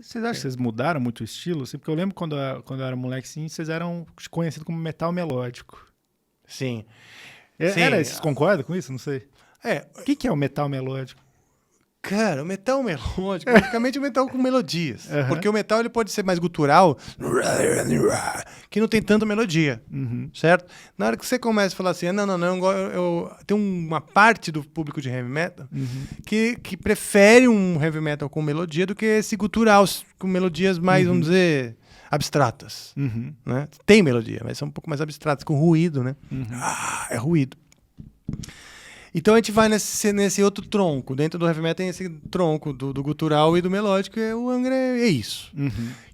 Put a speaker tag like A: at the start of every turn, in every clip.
A: Vocês acham que vocês mudaram muito o estilo? Assim, porque eu lembro quando eu era moleque, assim, vocês eram conhecidos como metal melódico.
B: Sim.
A: Era, vocês concordam com isso? Não sei. O que é o metal melódico?
B: Cara, o metal melódico, basicamente o metal com melodias. Porque o metal ele pode ser mais gutural, que não tem tanta melodia, certo? Na hora que você começa a falar assim, tem uma parte do público de heavy metal que prefere um heavy metal com melodia do que esse gutural com melodias mais, vamos dizer, abstratas. Né? Tem melodia, mas são um pouco mais abstratas, com ruído, né? É ruído. Então a gente vai nesse outro tronco. Dentro do heavy metal tem esse tronco do gutural e do melódico, e o Angra é isso.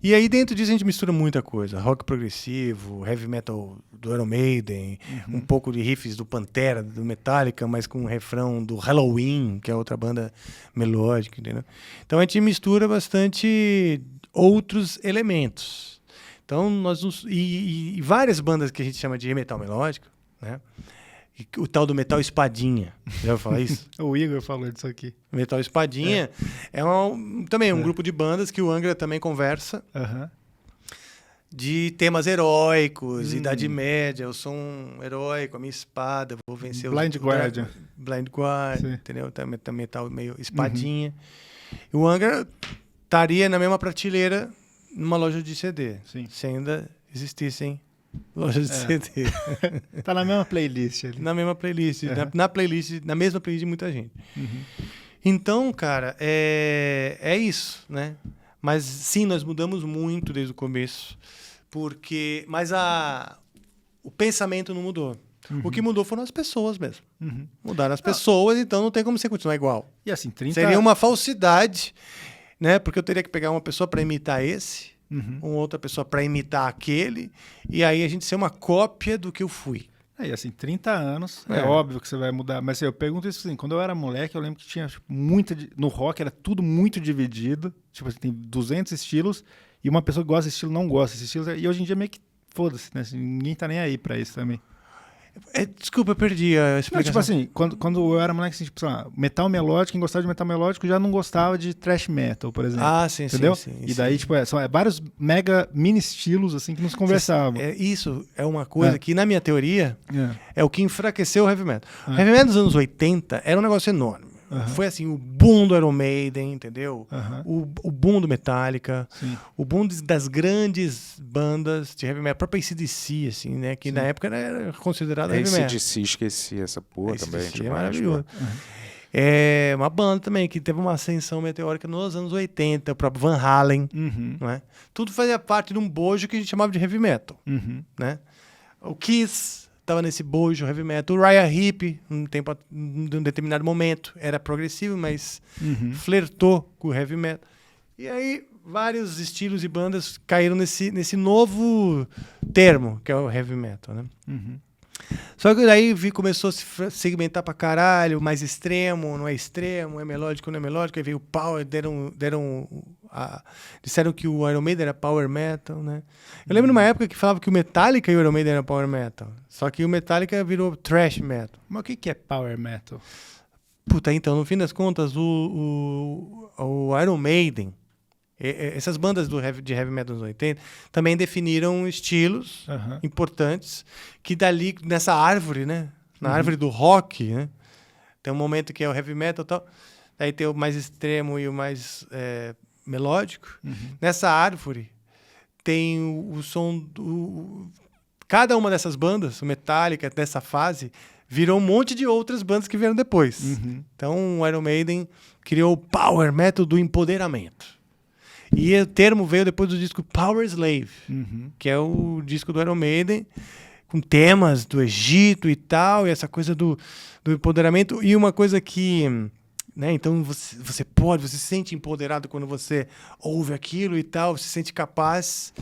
B: E aí dentro disso a gente mistura muita coisa. Rock progressivo, heavy metal do Iron Maiden, um pouco de riffs do Pantera, do Metallica, mas com um refrão do Halloween, que é outra banda melódica, entendeu? Então a gente mistura bastante outros elementos. Então e várias bandas que a gente chama de metal melódico, né? O tal do metal espadinha. Já ouviu falar isso?
A: O Igor falou disso aqui.
B: Metal espadinha é também um grupo de bandas que o Angra também conversa. De temas heróicos, Idade Média, eu sou um heróico, a minha espada, vou vencer
A: Blind Guardian.
B: Blind Guardian, entendeu? Também metal meio espadinha. E o Angra estaria na mesma prateleira numa loja de CD.
A: Sim.
B: Se ainda existissem lojas de CD.
A: Tá na mesma playlist ali.
B: Na mesma playlist. Na mesma playlist de muita gente. Então, cara, é isso, né? Mas sim, nós mudamos muito desde o começo. Mas o pensamento não mudou. O que mudou foram as pessoas mesmo. Mudaram as pessoas, então não tem como você continuar igual.
A: E assim,
B: Seria uma falsidade, né? Porque eu teria que pegar uma pessoa para imitar esse, uma outra pessoa para imitar aquele, e aí a gente ser uma cópia do que eu fui.
A: E assim, 30 anos, é óbvio que você vai mudar. Mas assim, eu pergunto isso assim, quando eu era moleque, eu lembro que tinha no rock era tudo muito dividido. Tipo assim, tem 200 estilos, e uma pessoa que gosta desse estilo não gosta desse estilo. E hoje em dia meio que foda-se, né? Assim, ninguém tá nem aí pra isso também.
B: Desculpa, eu perdi a explicação.
A: Não, tipo assim, quando eu era moleque, assim, tipo, sei lá, metal melódico, quem gostava de metal melódico já não gostava de thrash metal, por exemplo.
B: Sim,
A: entendeu?
B: sim.
A: E daí, tipo, são vários mega mini estilos, assim, que não se conversavam.
B: Isso é uma coisa que, na minha teoria, é o que enfraqueceu o heavy metal. O heavy metal dos anos 80 era um negócio enorme. Foi assim, o boom do Iron Maiden, entendeu? O boom do Metallica, o boom das grandes bandas de heavy metal, a própria AC/DC, assim, né? Que na época era considerada heavy metal.
C: AC/DC, esqueci essa porra também.
B: É maravilhoso. É uma banda também que teve uma ascensão meteórica nos anos 80, o próprio Van Halen, não é? Tudo fazia parte de um bojo que a gente chamava de heavy metal, né? O Kiss estava nesse bojo heavy metal. O Uriah Heep, num determinado momento, era progressivo, mas flertou com o heavy metal. E aí, vários estilos e bandas caíram nesse novo termo, que é o heavy metal, né? Só que daí começou a se segmentar pra caralho, mais extremo, não é extremo, é melódico, não é melódico. Aí veio o power, disseram que o Iron Maiden era power metal, né? Eu lembro numa época que falava que o Metallica e o Iron Maiden era power metal. Só que o Metallica virou thrash metal.
A: Mas o que é power metal?
B: Puta, então, no fim das contas, o Iron Maiden, essas bandas de heavy metal dos 80 também definiram estilos importantes que dali, nessa árvore, né? Na árvore do rock, né? Tem um momento que é o heavy metal e tal, aí tem o mais extremo e o mais melódico. Nessa árvore tem o som cada uma dessas bandas, o Metallica, dessa fase, virou um monte de outras bandas que vieram depois. Então o Iron Maiden criou o power metal do empoderamento. E o termo veio depois do disco Power Slave, que é o disco do Iron Maiden, com temas do Egito e tal, e essa coisa do empoderamento. E uma coisa que, né, então você se sente empoderado quando você ouve aquilo e tal, você se sente capaz,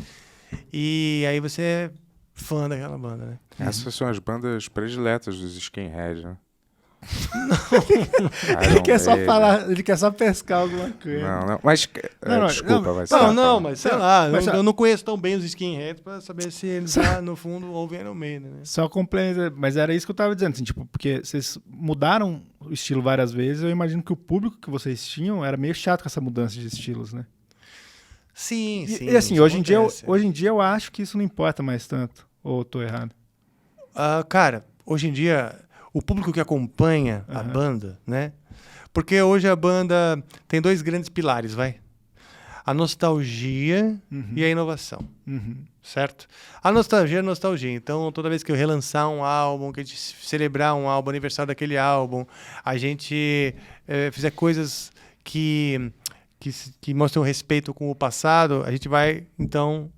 B: e aí você é fã daquela banda, né?
C: Essas são as bandas prediletas dos skinheads, né?
A: Ele quer só falar, ele quer só pescar alguma coisa.
C: Não, mas desculpa, vai ser.
B: Mas sei lá, eu não conheço tão bem os skinheads pra saber se eles lá no fundo ouvem Iron Maiden, né?
A: Só complemento, mas era isso que eu tava dizendo, assim, tipo, porque vocês mudaram o estilo várias vezes, eu imagino que o público que vocês tinham era meio chato com essa mudança de estilos, né?
B: Sim, sim.
A: E assim,
B: isso
A: hoje
B: acontece.
A: em dia eu acho que isso não importa mais tanto. Ou eu tô errado?
B: Cara, hoje em dia, o público que acompanha a banda, né? Porque hoje a banda tem dois grandes pilares, vai. A nostalgia e a inovação, certo? A nostalgia é nostalgia. Então, toda vez que eu relançar um álbum, que a gente celebrar um álbum, aniversário daquele álbum, a gente fizer coisas que mostram respeito com o passado, a gente vai, então,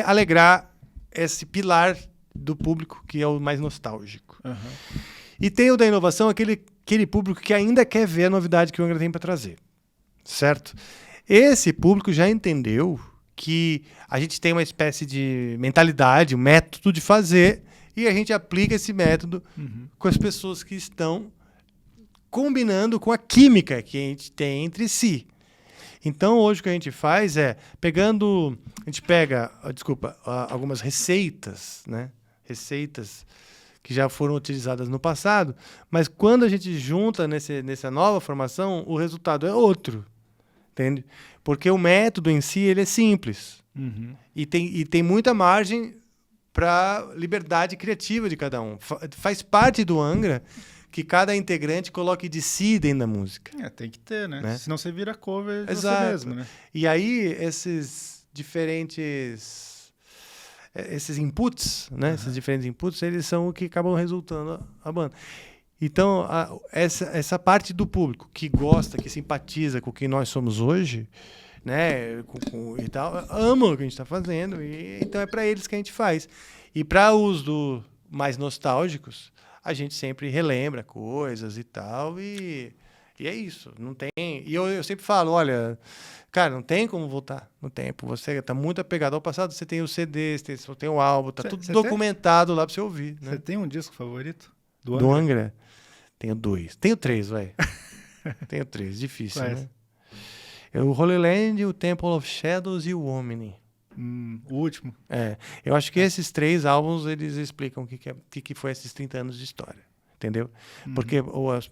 B: alegrar esse pilar do público que é o mais nostálgico. E tem o da inovação, aquele público que ainda quer ver a novidade que o Angra tem para trazer, certo? Esse público já entendeu que a gente tem uma espécie de mentalidade, um método de fazer, e a gente aplica esse método com as pessoas que estão combinando com a química que a gente tem entre si. Então, hoje o que a gente faz é, a gente pega, algumas receitas, né? Receitas que já foram utilizadas no passado, mas quando a gente junta nessa nova formação, o resultado é outro, entende? Porque o método em si, ele é simples. E tem muita margem para liberdade criativa de cada um. Faz parte do Angra que cada integrante coloque de si dentro da música.
A: Tem que ter, né? Senão você vira cover de você
B: Exato.
A: mesmo, né?
B: E aí, esses inputs, né? Esses diferentes inputs, eles são o que acabam resultando a banda. Então, essa parte do público que gosta, que simpatiza com o que nós somos hoje, né? E tal, ama o que a gente está fazendo. E então é para eles que a gente faz. E para os mais nostálgicos, a gente sempre relembra coisas e tal. E é isso. Não tem. E eu sempre falo, olha, cara, não tem como voltar no tempo. Você tá muito apegado ao passado. Você tem os CDs, você tem o álbum, tá tudo documentado lá para você ouvir. Né?
A: Você tem um disco favorito
B: do Angra? Tenho 2. Tenho 3, vai. Tenho 3. Difícil, né? É o Holy Land, o Temple of Shadows e o Omni.
A: O último.
B: Eu acho que esses 3 álbuns, eles explicam o que foi esses 30 anos de história. Entendeu? Porque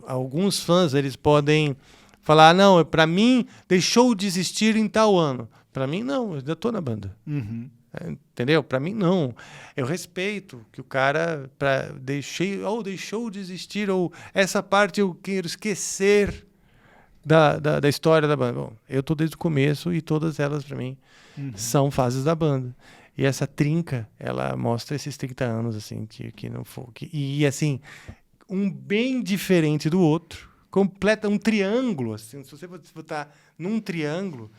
B: alguns fãs, eles podem falar, não, pra mim, deixou de existir em tal ano. Pra mim, não, eu ainda tô na banda. Entendeu? Pra mim, não. Eu respeito que o cara deixou de existir, ou essa parte eu quero esquecer da história da banda. Bom, eu tô desde o começo e todas elas, pra mim, são fases da banda. E essa trinca, ela mostra esses 30 anos, assim, que não foi... E, assim, um bem diferente do outro, um triângulo, assim, se você botar num triângulo,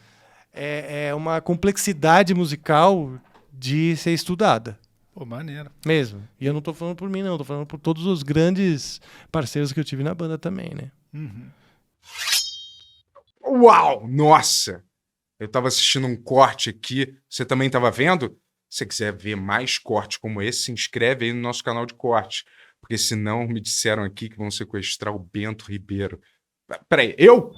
B: é uma complexidade musical de ser estudada.
A: Pô, maneiro.
B: Mesmo. E eu não tô falando por mim, não. Tô falando por todos os grandes parceiros que eu tive na banda também, né?
C: Uau! Nossa! Eu tava assistindo um corte aqui. Você também tava vendo? Se você quiser ver mais cortes como esse, se inscreve aí no nosso canal de cortes. Porque senão me disseram aqui que vão sequestrar o Bento Ribeiro. Peraí, eu?